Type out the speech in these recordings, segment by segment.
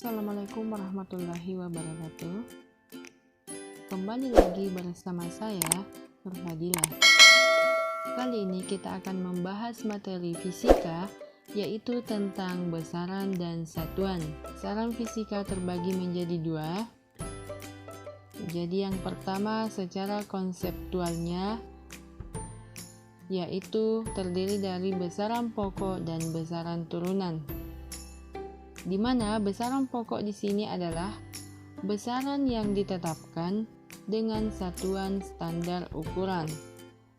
Assalamualaikum warahmatullahi wabarakatuh. Kembali lagi bersama saya, Nur Fadilah. Kali ini kita akan membahas materi fisika, yaitu tentang besaran dan satuan. Besaran fisika terbagi menjadi dua. Jadi yang pertama secara konseptualnya, yaitu terdiri dari besaran pokok dan besaran turunan. Di mana besaran pokok di sini adalah besaran yang ditetapkan dengan satuan standar ukuran.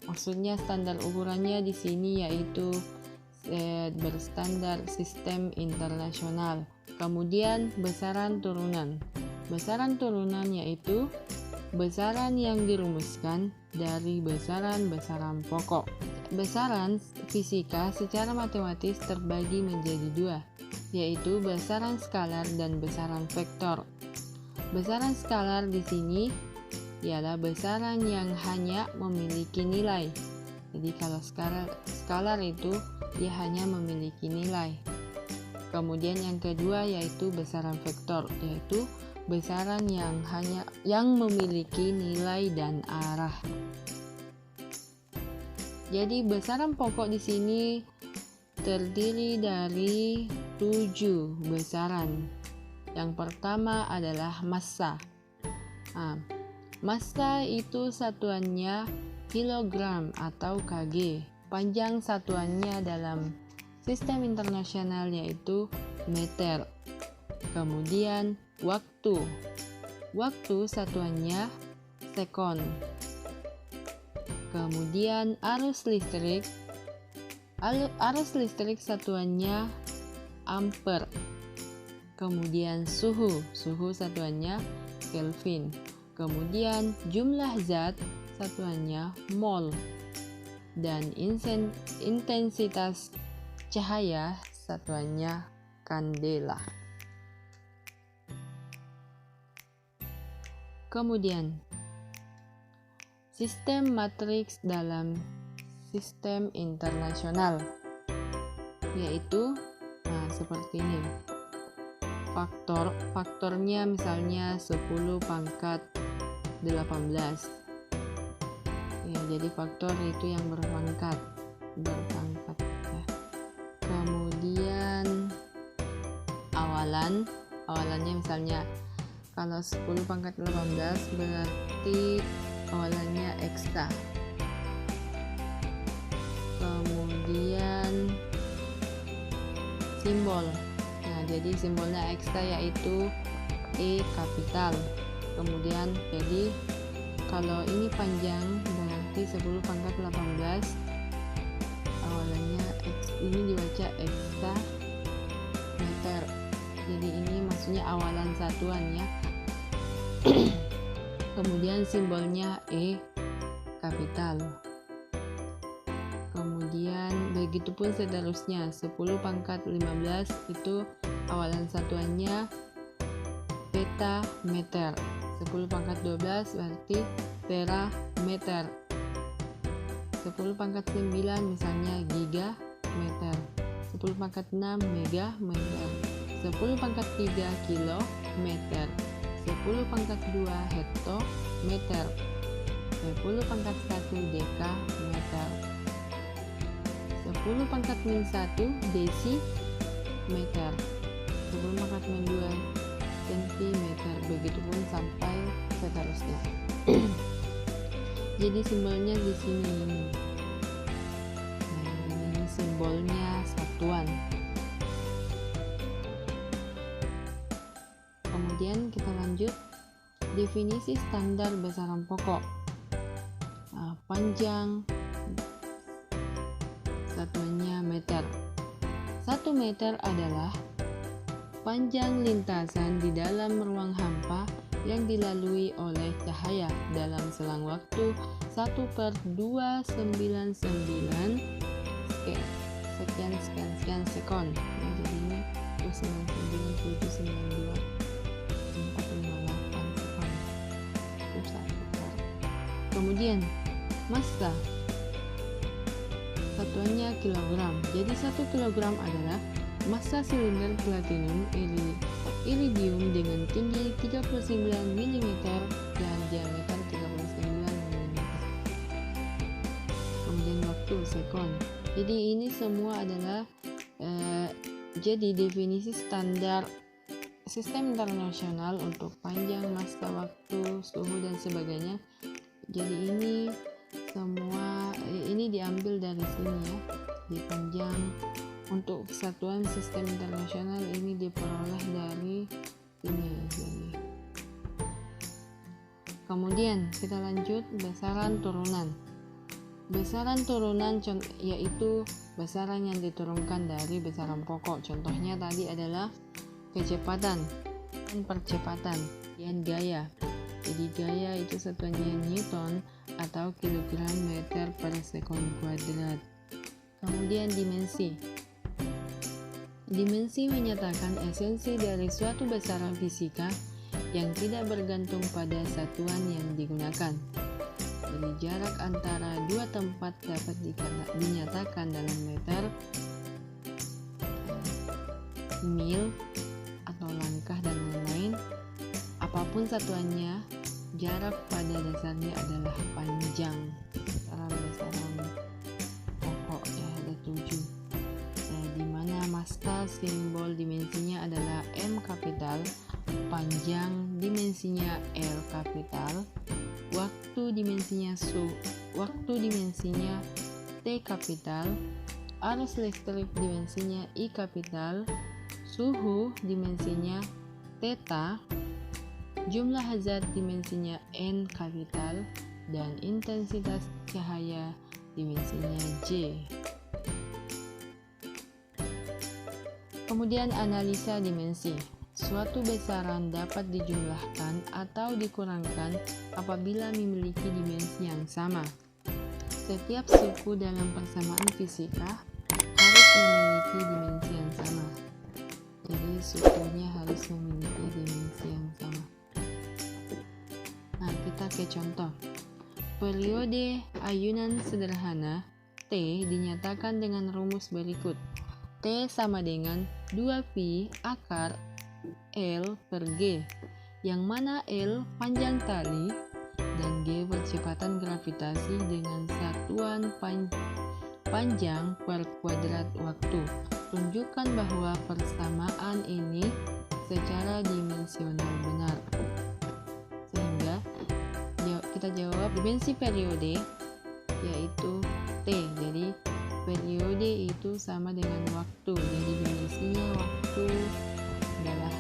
Maksudnya standar ukurannya di sini yaitu berstandar sistem internasional. Kemudian besaran turunan. Besaran turunan yaitu besaran yang dirumuskan dari besaran-besaran pokok. Besaran fisika secara matematis terbagi menjadi dua, yaitu besaran skalar dan besaran vektor. Besaran skalar di sini ialah besaran yang hanya memiliki nilai. Jadi kalau skalar itu dia hanya memiliki nilai. Kemudian yang kedua yaitu besaran vektor, yaitu besaran yang memiliki nilai dan arah. Jadi besaran pokok di sini terdiri dari 7 besaran. Yang pertama adalah massa. Massa itu satuannya kilogram atau kg. Panjang satuannya dalam sistem internasional yaitu meter. Kemudian waktu. Waktu satuannya sekon. Kemudian arus listrik. Arus listrik satuannya ampere. Kemudian suhu satuannya Kelvin. Kemudian jumlah zat satuannya mol. Dan intensitas cahaya satuannya kandela. Kemudian sistem matriks dalam sistem internasional, yaitu seperti ini. Faktornya misalnya 10 pangkat 18. Ya, jadi faktor itu yang berpangkat ya. Kemudian awalannya misalnya kalau 10 pangkat 18 berarti awalannya eksa. Kemudian simbol. Nah, jadi simbolnya eksa yaitu E kapital. Kemudian jadi kalau ini panjang berarti 10 pangkat 18 awalannya X, ini dibaca eksa meter. Jadi ini maksudnya awalan satuan ya. Kemudian simbolnya E kapital. Kemudian begitupun seterusnya 10 pangkat 15 itu awalan satuannya petameter. 10 pangkat 12 berarti terameter. 10 pangkat 9 misalnya gigameter. 10 pangkat 6 megameter. 10 pangkat 3 kilometer. 10 pangkat 2 hektometer. 10 pangkat 1 dekameter. 10 pangkat min 1 desimeter. 10 pangkat min 2 sentimeter. Begitupun sampai seterusnya. Jadi simbolnya di sini. Nah, ini simbolnya satuan. Kemudian kita lanjut definisi standar besaran pokok. Panjang satuannya meter. 1 meter adalah panjang lintasan di dalam ruang hampa yang dilalui oleh cahaya dalam selang waktu 1/299 sekian sekon. Ya, jadi ini 99,92 458 sekon. Kemudian massa satuannya kilogram. Jadi 1 kilogram adalah massa silinder platinum iridium 39 mm dan diameter 39 mm. Kemudian waktu sekon. Jadi ini semua adalah jadi definisi standar sistem internasional untuk panjang, masa waktu, suhu dan sebagainya. Jadi ini semua ini diambil dari sini ya. Di panjang untuk kesatuan sistem internasional ini diperoleh dari ini. Kemudian kita lanjut besaran turunan. Besaran turunan yaitu besaran yang diturunkan dari besaran pokok. Contohnya tadi adalah kecepatan dan percepatan dan gaya. Jadi gaya itu satuannya Newton atau kilogram meter per sekon kuadrat. Kemudian dimensi. Dimensi menyatakan esensi dari suatu besaran fisika yang tidak bergantung pada satuan yang digunakan. Jadi jarak antara dua tempat dapat dinyatakan dalam meter, mil, atau langkah dan lain-lain. Apapun satuannya, jarak pada dasarnya adalah panjang. Besaran pokok ya ada 7. Di mana massa simbol dimensinya adalah M kapital, panjang dimensinya L kapital, waktu dimensinya T kapital, arus listrik dimensinya I kapital, suhu dimensinya theta, jumlah zat dimensinya N kapital, dan intensitas cahaya dimensinya J. Kemudian analisa dimensi. Suatu besaran dapat dijumlahkan atau dikurangkan apabila memiliki dimensi yang sama. Setiap suku dalam persamaan fisika harus memiliki dimensi yang sama. Jadi sukunya harus memiliki dimensi yang sama. Nah, kita ke contoh. Periode ayunan sederhana T dinyatakan dengan rumus berikut. T sama dengan 2pi akar L per G, yang mana L panjang tali dan G percepatan gravitasi dengan satuan panjang per kuadrat waktu. Tunjukkan bahwa persamaan ini secara dimensional benar. Sehingga kita jawab dimensi periode yaitu T. Jadi periode itu sama dengan waktu. Jadi dimensinya waktu adalah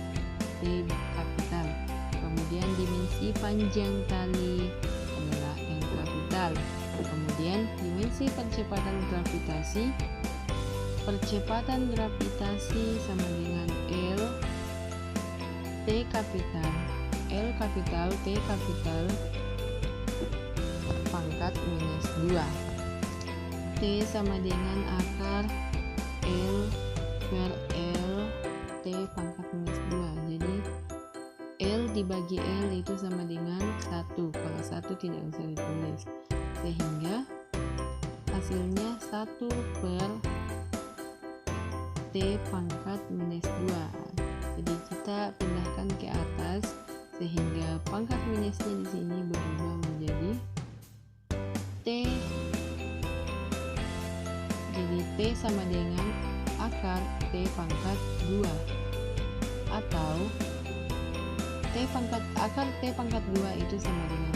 T kapital. Kemudian dimensi panjang tali adalah N kapital. Kemudian dimensi percepatan gravitasi sama dengan L T kapital T kapital pangkat minus 2. T sama dengan akar L per L T pangkat minus 2. Jadi L dibagi L itu sama dengan 1. Kalau 1 tidak usah ditulis. Sehingga hasilnya 1 per T pangkat minus 2. Jadi kita pindahkan ke atas sehingga pangkat minusnya di sini berubah menjadi T. Jadi T sama dengan akar T pangkat 2 atau akar T pangkat 2 itu sama dengan